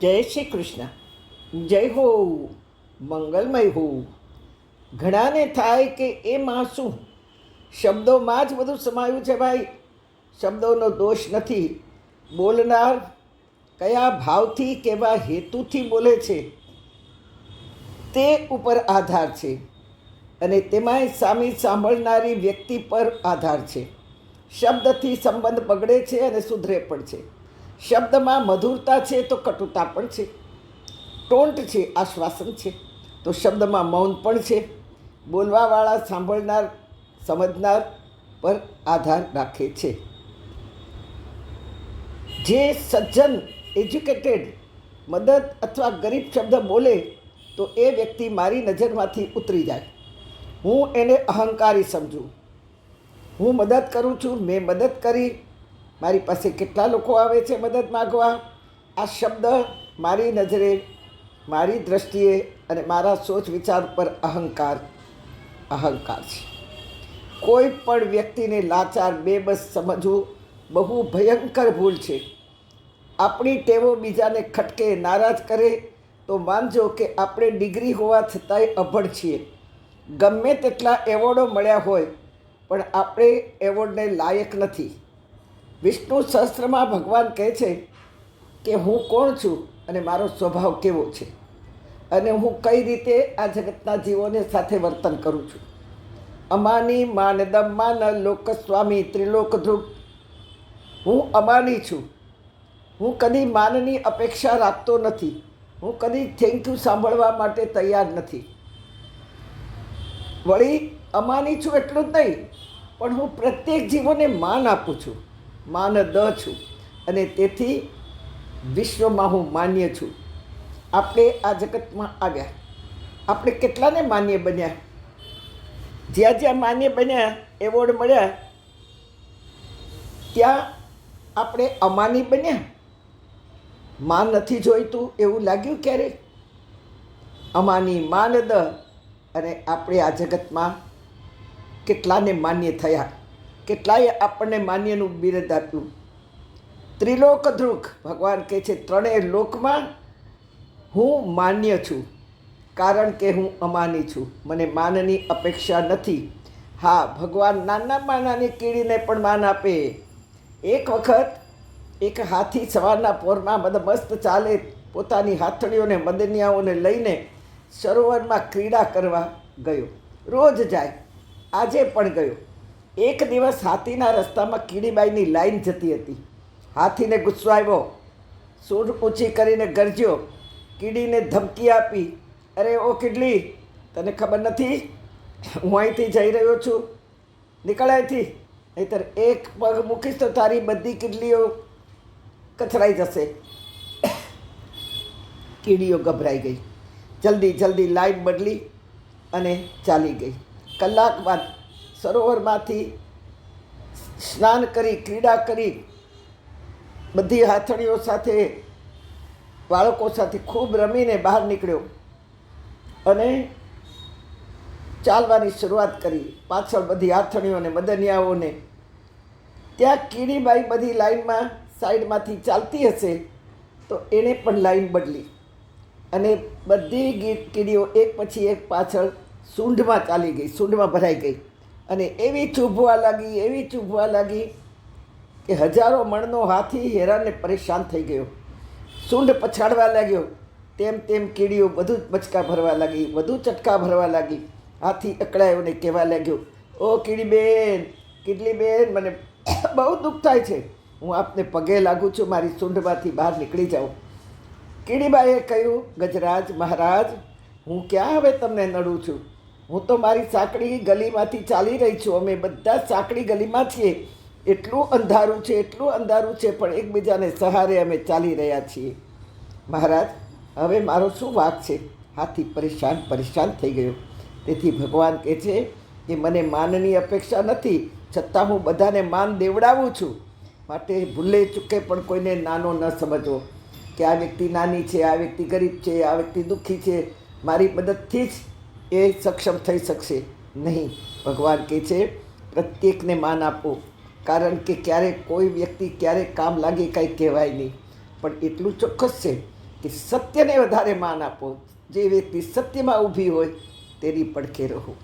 જય શ્રી કૃષ્ણ. જય હો, મંગલમય હો. ઘણાને થાય કે એ માં શું, શબ્દોમાં જ બધું સમાયું છે ભાઈ. શબ્દોનો દોષ નથી. બોલનાર કયા ભાવથી કેવા હેતુથી બોલે છે તે ઉપર આધાર છે, અને તેમાંય સામી સાંભળનારી વ્યક્તિ પર આધાર છે. શબ્દથી સંબંધ બગડે છે અને સુધરે પણ છે. શબ્દમાં મધુરતા છે તો કટુતા પણ છે. ટોન્ટ છે, આશ્વાસન છે, તો શબ્દમાં મૌન પણ છે. બોલવાવાળા સાંભળનાર સમજનાર પર આધાર રાખે છે. જે સજ્જન એજ્યુકેટેડ મદદ અથવા ગરીબ શબ્દ બોલે તો એ વ્યક્તિ મારી નજરમાંથી ઉતરી જાય. હું એને અહંકારી સમજું. હું મદદ કરું છું, મેં મદદ કરી, મારી પાસે કેટલા લોકો આવે છે મદદ માગવા. આ શબ્દ મારી નજરે, મારી દ્રષ્ટિએ અને મારા સોચ વિચાર પર અહંકાર છે. કોઈ પણ વ્યક્તિને લાચાર બેબસ સમજવું બહુ ભયંકર ભૂલ છે. આપણી ટેવો બીજાને ખટકે, નારાજ કરે તો માનજો કે આપણે ડિગ્રી હોવા છતાંય અભણ છીએ. ગમે તેટલા એવોર્ડો મળ્યા હોય પણ આપણે એવોર્ડને લાયક નથી. વિષ્ણુ સહસ્ત્રમાં ભગવાન કહે છે કે હું કોણ છું અને મારો સ્વભાવ કેવો છે, અને હું કઈ રીતે આ જગતના જીવોને સાથે વર્તન કરું છું. અમાની માનદમ માન લોકસ્વામી ત્રિલોકધ્રુવ. હું અમાની છું. હું કદી માનની અપેક્ષા રાખતો નથી. હું કદી થેન્ક યુ સાંભળવા માટે તૈયાર નથી. વળી અમાની છું એટલું જ નહીં, પણ હું પ્રત્યેક જીવોને માન આપું છું, માનદ છું, અને તેથી વિશ્વમાં હું માન્ય છું. આપણે આ જગતમાં આવ્યા, આપણે કેટલાને માન્ય બન્યા. જ્યાં જ્યાં માન્ય બન્યા, એવોર્ડ મળ્યા, ત્યાં આપણે અમાની બન્યા. માન નથી જોઈતું એવું લાગ્યું ક્યારે? અમાની માનદ. અને આપણે આ જગતમાં કેટલાને માન્ય થયા, કેટલાએ આપણને માન્યનું બિરુદ આપ્યું. ત્રિલોકધ્રુવ ભગવાન કહે છે, ત્રણેય લોકમાં હું માન્ય છું, કારણ કે હું અમાની છું. મને માનની અપેક્ષા નથી. હા, ભગવાન નાનામાં નાની કીડીને પણ માન આપે. એક વખત એક હાથી સવારના પોરમાં મસ્ત ચાલે, પોતાની હાથણીઓને મદનિયાઓને લઈને સરોવરમાં ક્રીડા કરવા ગયો. રોજ જાય, આજે પણ ગયો. એક દિવસ હાથીના રસ્તામાં કીડીબાઈની લાઈન જતી હતી. હાથીને ગુસ્સો આવ્યો, સૂંઢ ઊંચી કરીને ગરજ્યો, કીડીને ધમકી આપી, અરે ઓ કીડલી, તને ખબર નથી હું અહીંથી જઈ રહ્યો છું, નીકળ અહીંથી, નહીંતર એક પગ મૂકીશ તો તારી બધી કીડલીઓ કચરાઈ જશે. કીડીઓ ગભરાઈ ગઈ, જલ્દી લાઈન બદલી અને ચાલી ગઈ. કલાક બાદ સરોવરમાંથી સ્નાન કરી, ક્રીડા કરી, બધી હાથણીઓ સાથે, બાળકો સાથે ખૂબ રમીને બહાર નીકળ્યો અને ચાલવાની શરૂઆત કરી. પાછળ બધી હાથણીઓને મદનિયાઓને. ત્યાં કીડીબાઈ બધી લાઈનમાં સાઈડમાંથી ચાલતી હશે તો એણે પણ લાઈન બદલી અને બધી કીડીઓ એક પછી એક પાછળ સૂંઢમાં ચાલી ગઈ, સૂંઢમાં ભરાઈ ગઈ. અને એવી ચૂભવા લાગી કે હજારો મણનો હાથી હેરાનને પરેશાન થઈ ગયો. સૂંઢ પછાડવા લાગ્યો, તેમ કીડીઓ બધું જ બચકા ભરવા લાગી, વધુ ચટકા ભરવા લાગી. હાથી અકળાયોને કહેવા લાગ્યો, ઓ કીડલી બેન, મને બહુ દુઃખ થાય છે, હું આપને પગે લાગુ છું, મારી સૂંઢમાંથી બહાર નીકળી જાઓ. કીડીબાઈએ કહ્યું, ગજરાજ મહારાજ, હું ક્યાં હવે તમને નડું છું? હું તો મારી સાંકડી ગલીમાંથી ચાલી રહી છું. અમે બધા સાંકડી ગલીમાં છીએ. એટલું અંધારું છે, પણ એકબીજાને સહારે અમે ચાલી રહ્યા છીએ. મહારાજ, હવે મારો શું વાંક છે? હાથી પરેશાન થઈ ગયો. તેથી ભગવાન કહે છે કે મને માનની અપેક્ષા નથી, છતાં હું બધાને માન દેવડાવું છું. માટે ભૂલે ચૂકે પણ કોઈને નાનો ન સમજવો કે આ વ્યક્તિ નાની છે, આ વ્યક્તિ ગરીબ છે, આ વ્યક્તિ દુઃખી છે, મારી મદદથી જ એ સક્ષમ થઈ શકશે નહીં. ભગવાન કહે છે પ્રત્યેકને માન આપો, કારણ કે ક્યારેક કોઈ વ્યક્તિ ક્યારેક કામ લાગે કાંઈ કહેવાય નહીં. પણ એટલું ચોક્કસ છે કે સત્યને વધારે માન આપો. જે વ્યક્તિ સત્યમાં ઊભી હોય તેની પડખે રહો.